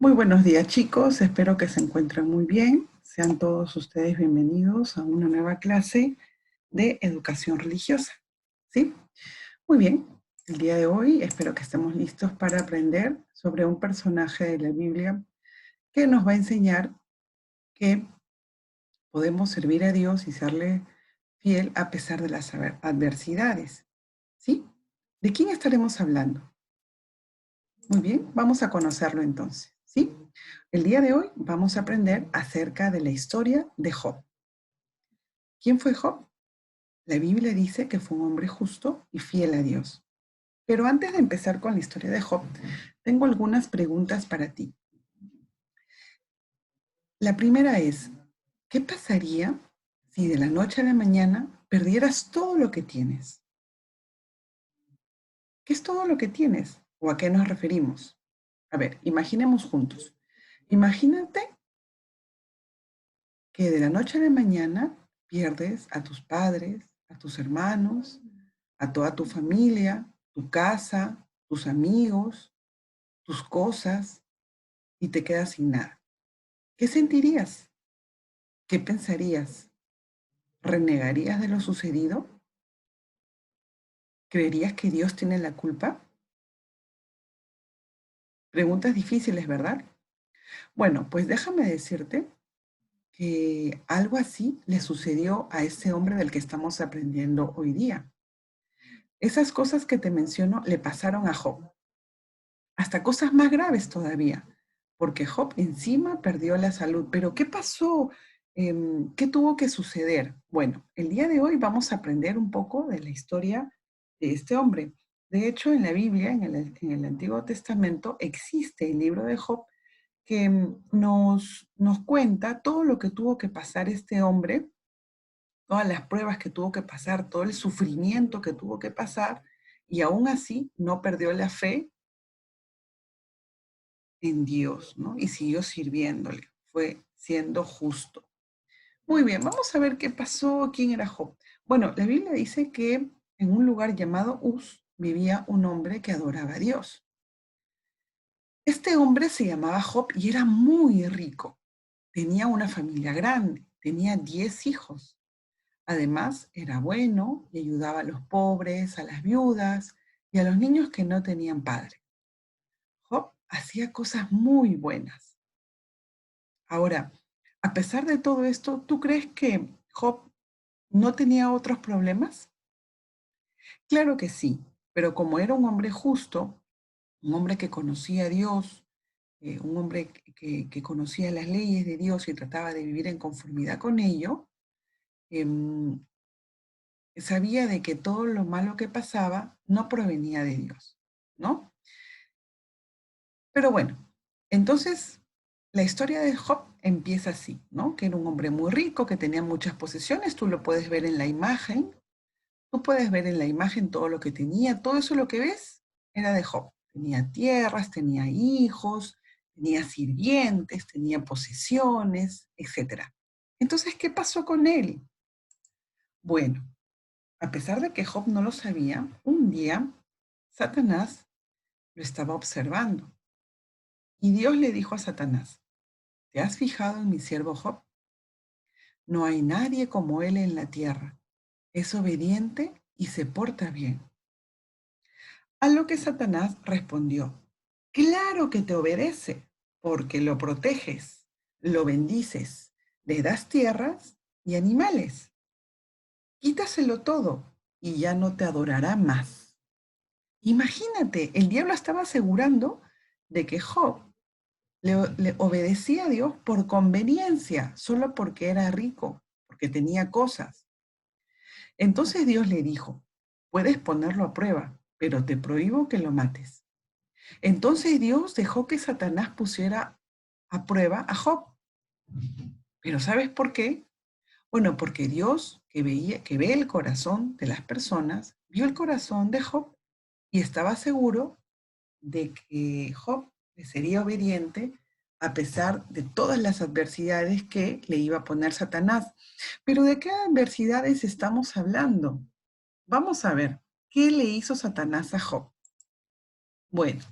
Muy buenos días, chicos, espero que se encuentren muy bien. Sean todos ustedes bienvenidos a una nueva clase de educación religiosa. ¿Sí? Muy bien, el día de hoy espero que estemos listos para aprender sobre un personaje de la Biblia que nos va a enseñar que podemos servir a Dios y serle fiel a pesar de las adversidades. ¿Sí? ¿De quién estaremos hablando? Muy bien, vamos a conocerlo entonces. ¿Sí? El día de hoy vamos a aprender acerca de la historia de Job. ¿Quién fue Job? La Biblia dice que fue un hombre justo y fiel a Dios. Pero antes de empezar con la historia de Job, tengo algunas preguntas para ti. La primera es, ¿qué pasaría si de la noche a la mañana perdieras todo lo que tienes? ¿Qué es todo lo que tienes? ¿O a qué nos referimos? A ver, imaginemos juntos. Imagínate que de la noche a la mañana pierdes a tus padres, a tus hermanos, a toda tu familia, tu casa, tus amigos, tus cosas, y te quedas sin nada. ¿Qué sentirías? ¿Qué pensarías? ¿Renegarías de lo sucedido? ¿Creerías que Dios tiene la culpa? Preguntas difíciles, ¿verdad? Bueno, pues déjame decirte que algo así le sucedió a ese hombre del que estamos aprendiendo hoy día. Esas cosas que te menciono le pasaron a Job, hasta cosas más graves todavía, porque Job encima perdió la salud. Pero ¿qué pasó? ¿Qué tuvo que suceder? Bueno, el día de hoy vamos a aprender un poco de la historia de este hombre. De hecho, en la Biblia, en el Antiguo Testamento, existe el libro de Job que nos cuenta todo lo que tuvo que pasar este hombre, todas las pruebas que tuvo que pasar, todo el sufrimiento que tuvo que pasar, y aún así no perdió la fe en Dios, ¿no? Y siguió sirviéndole, fue siendo justo. Muy bien, vamos a ver qué pasó, quién era Job. Bueno, la Biblia dice que en un lugar llamado Uz vivía un hombre que adoraba a Dios. Este hombre se llamaba Job y era muy rico. Tenía una familia grande, tenía 10 hijos. Además, era bueno y ayudaba a los pobres, a las viudas y a los niños que no tenían padre. Job hacía cosas muy buenas. Ahora, a pesar de todo esto, ¿tú crees que Job no tenía otros problemas? Claro que sí, pero como era un hombre justo, un hombre que conocía a Dios, un hombre que conocía las leyes de Dios y trataba de vivir en conformidad con ello, em, sabía de que todo lo malo que pasaba no provenía de Dios, ¿no? Pero bueno, entonces la historia de Job empieza así, ¿no? Que era un hombre muy rico, que tenía muchas posesiones, tú lo puedes ver en la imagen, tú puedes ver en la imagen todo lo que tenía, todo eso lo que ves era de Job. Tenía tierras, tenía hijos, tenía sirvientes, tenía posesiones, etcétera. Entonces, ¿qué pasó con él? Bueno, a pesar de que Job no lo sabía, un día Satanás lo estaba observando y Dios le dijo a Satanás, ¿te has fijado en mi siervo Job? No hay nadie como él en la tierra. Es obediente y se porta bien. A lo que Satanás respondió, claro que te obedece, porque lo proteges, lo bendices, le das tierras y animales. Quítaselo todo y ya no te adorará más. Imagínate, el diablo estaba asegurando de que Job le obedecía a Dios por conveniencia, solo porque era rico, porque tenía cosas. Entonces Dios le dijo, puedes ponerlo a prueba, pero te prohíbo que lo mates. Entonces Dios dejó que Satanás pusiera a prueba a Job. Pero ¿sabes por qué? Bueno, porque Dios, que ve el corazón de las personas, vio el corazón de Job y estaba seguro de que Job le sería obediente a pesar de todas las adversidades que le iba a poner Satanás. Pero ¿de qué adversidades estamos hablando? Vamos a ver, ¿qué le hizo Satanás a Job? Bueno,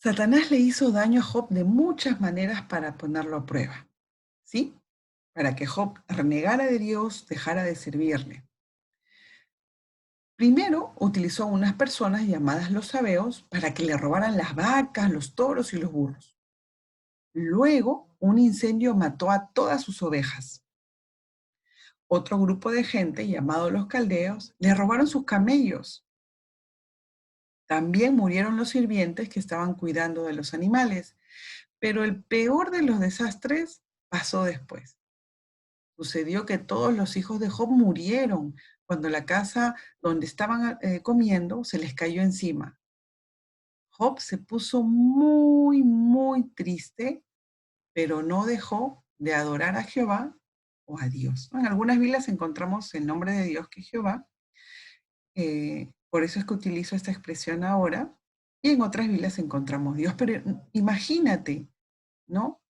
Satanás le hizo daño a Job de muchas maneras para ponerlo a prueba, ¿sí? Para que Job renegara de Dios, dejara de servirle. Primero utilizó a unas personas llamadas los sabeos para que le robaran las vacas, los toros y los burros. Luego, un incendio mató a todas sus ovejas. Otro grupo de gente, llamado los caldeos, le robaron sus camellos. También murieron los sirvientes que estaban cuidando de los animales. Pero el peor de los desastres pasó después. Sucedió que todos los hijos de Job murieron cuando la casa donde estaban comiendo se les cayó encima. Job se puso muy, muy triste, pero no dejó de adorar a Jehová o a Dios. En algunas Biblias encontramos el nombre de Dios que es Jehová, por eso es que utilizo esta expresión ahora, y en otras Biblias encontramos Dios, pero imagínate, ¿no?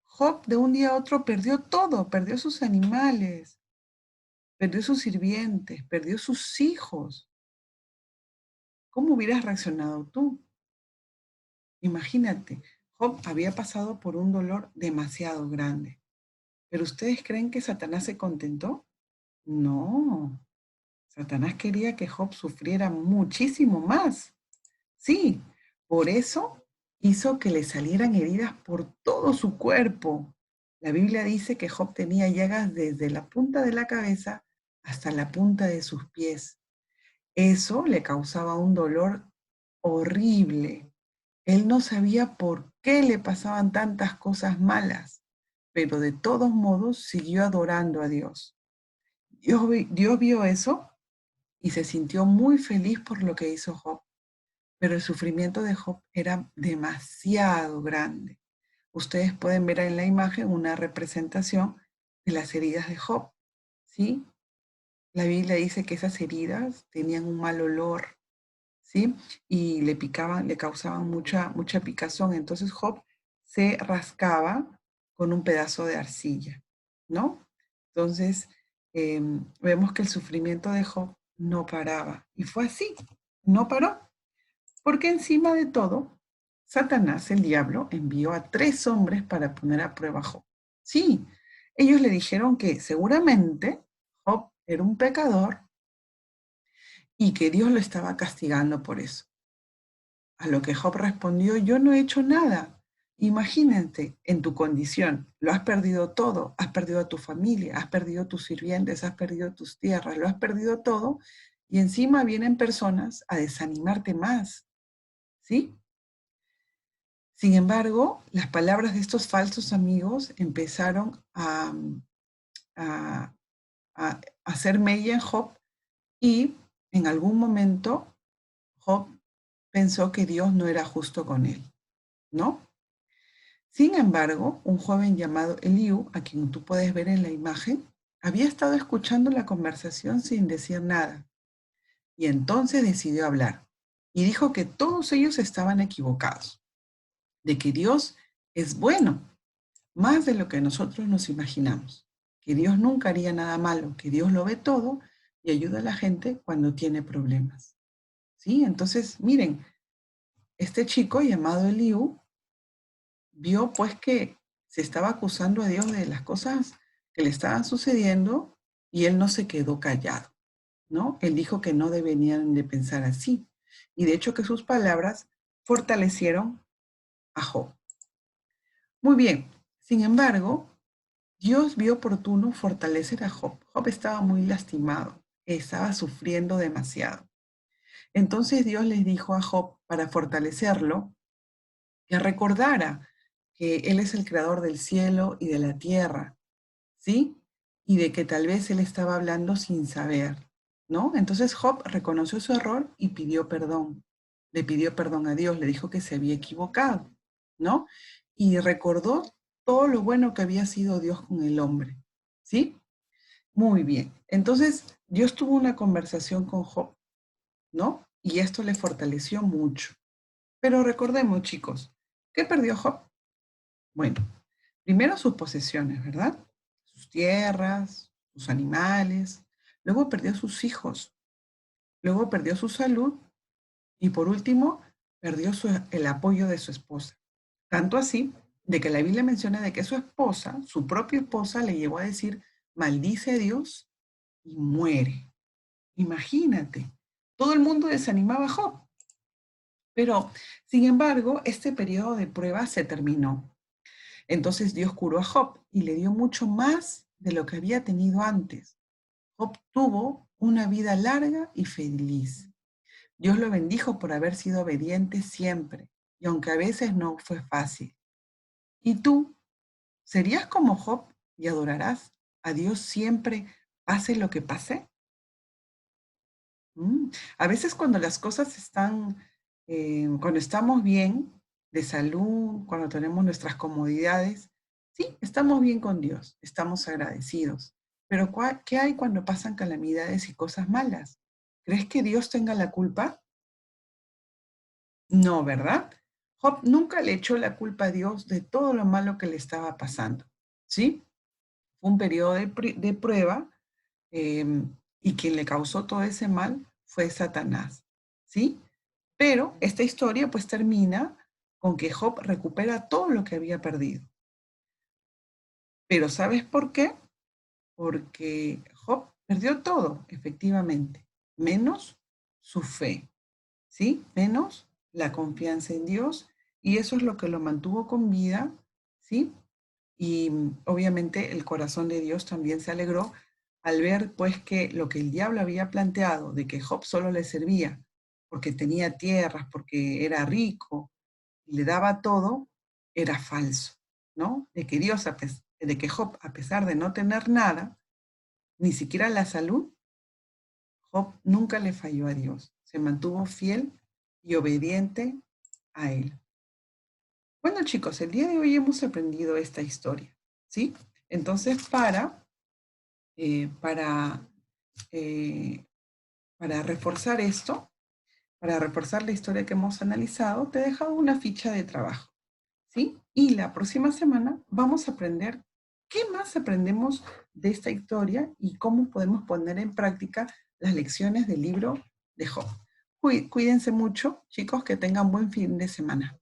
Job de un día a otro perdió todo, perdió sus animales, perdió sus sirvientes, perdió sus hijos. ¿Cómo hubieras reaccionado tú? Imagínate, Job había pasado por un dolor demasiado grande. ¿Pero ustedes creen que Satanás se contentó? No, Satanás quería que Job sufriera muchísimo más. Sí, por eso hizo que le salieran heridas por todo su cuerpo. La Biblia dice que Job tenía llagas desde la punta de la cabeza hasta la punta de sus pies. Eso le causaba un dolor horrible. Él no sabía por qué le pasaban tantas cosas malas, pero de todos modos siguió adorando a Dios. Dios vio eso y se sintió muy feliz por lo que hizo Job, pero el sufrimiento de Job era demasiado grande. Ustedes pueden ver en la imagen una representación de las heridas de Job, ¿sí? La Biblia dice que esas heridas tenían un mal olor, ¿sí? Y le picaban, le causaban mucha picazón. Entonces Job se rascaba con un pedazo de arcilla, ¿no? Entonces vemos que el sufrimiento de Job no paraba. Y fue así, no paró. Porque encima de todo, Satanás, el diablo, envió a 3 hombres para poner a prueba a Job. Sí, ellos le dijeron que seguramente Job era un pecador y que Dios lo estaba castigando por eso. A lo que Job respondió, yo no he hecho nada. Imagínate en tu condición, lo has perdido todo, has perdido a tu familia, has perdido tus sirvientes, has perdido tus tierras, lo has perdido todo y encima vienen personas a desanimarte más, ¿sí? Sin embargo, las palabras de estos falsos amigos empezaron a, a hacer mella en Job y en algún momento Job pensó que Dios no era justo con él, ¿no? Sin embargo, un joven llamado Eliú, a quien tú puedes ver en la imagen, había estado escuchando la conversación sin decir nada y entonces decidió hablar y dijo que todos ellos estaban equivocados, de que Dios es bueno, más de lo que nosotros nos imaginamos, que Dios nunca haría nada malo, que Dios lo ve todo y ayuda a la gente cuando tiene problemas. ¿Sí? Entonces, miren, este chico llamado Eliú vio pues que se estaba acusando a Dios de las cosas que le estaban sucediendo y él no se quedó callado, ¿no? Él dijo que no deberían de pensar así y de hecho que sus palabras fortalecieron a Job. Muy bien, sin embargo, Dios vio oportuno fortalecer a Job. Job estaba muy lastimado, estaba sufriendo demasiado. Entonces Dios les dijo a Job para fortalecerlo que recordara que Él es el creador del cielo y de la tierra, ¿sí? Y de que tal vez Él estaba hablando sin saber, ¿no? Entonces Job reconoció su error y pidió perdón. Le pidió perdón a Dios, le dijo que se había equivocado, ¿no? Y recordó todo lo bueno que había sido Dios con el hombre, ¿sí? Muy bien. Entonces Dios tuvo una conversación con Job, ¿no? Y esto le fortaleció mucho. Pero recordemos, chicos, ¿qué perdió Job? Bueno, primero sus posesiones, ¿verdad? Sus tierras, sus animales, luego perdió sus hijos, luego perdió su salud y por último perdió el apoyo de su esposa. Tanto así de que la Biblia menciona de que su esposa, su propia esposa, le llegó a decir, maldice a Dios y muere. Imagínate, todo el mundo desanimaba a Job. Pero, sin embargo, este periodo de prueba se terminó. Entonces Dios curó a Job y le dio mucho más de lo que había tenido antes. Job tuvo una vida larga y feliz. Dios lo bendijo por haber sido obediente siempre, y aunque a veces no fue fácil. ¿Y tú serías como Job y adorarás a Dios siempre, pase lo que pase? Mm, A veces cuando las cosas están, cuando estamos bien de salud, cuando tenemos nuestras comodidades, sí, estamos bien con Dios, estamos agradecidos. Pero ¿qué hay cuando pasan calamidades y cosas malas? ¿Crees que Dios tenga la culpa? No, ¿verdad? Job nunca le echó la culpa a Dios de todo lo malo que le estaba pasando, ¿sí? Fue un periodo de prueba, y quien le causó todo ese mal fue Satanás, ¿sí? Pero esta historia pues termina con que Job recupera todo lo que había perdido. Pero ¿sabes por qué? Porque Job perdió todo, efectivamente, menos su fe, ¿sí? Menos la confianza en Dios, y eso es lo que lo mantuvo con vida, ¿sí? Y obviamente el corazón de Dios también se alegró al ver pues que lo que el diablo había planteado de que Job solo le servía porque tenía tierras, porque era rico, y le daba todo, era falso, ¿no? De que de que Job, a pesar de no tener nada, ni siquiera la salud, Job nunca le falló a Dios, se mantuvo fiel y obediente a él. Bueno, chicos, el día de hoy hemos aprendido esta historia, ¿sí? Entonces, eh, para, eh, para reforzar esto, para reforzar la historia que hemos analizado, te he dejado una ficha de trabajo, ¿sí? Y la próxima semana vamos a aprender qué más aprendemos de esta historia y cómo podemos poner en práctica las lecciones del libro de Job. Cuídense mucho, chicos, que tengan buen fin de semana.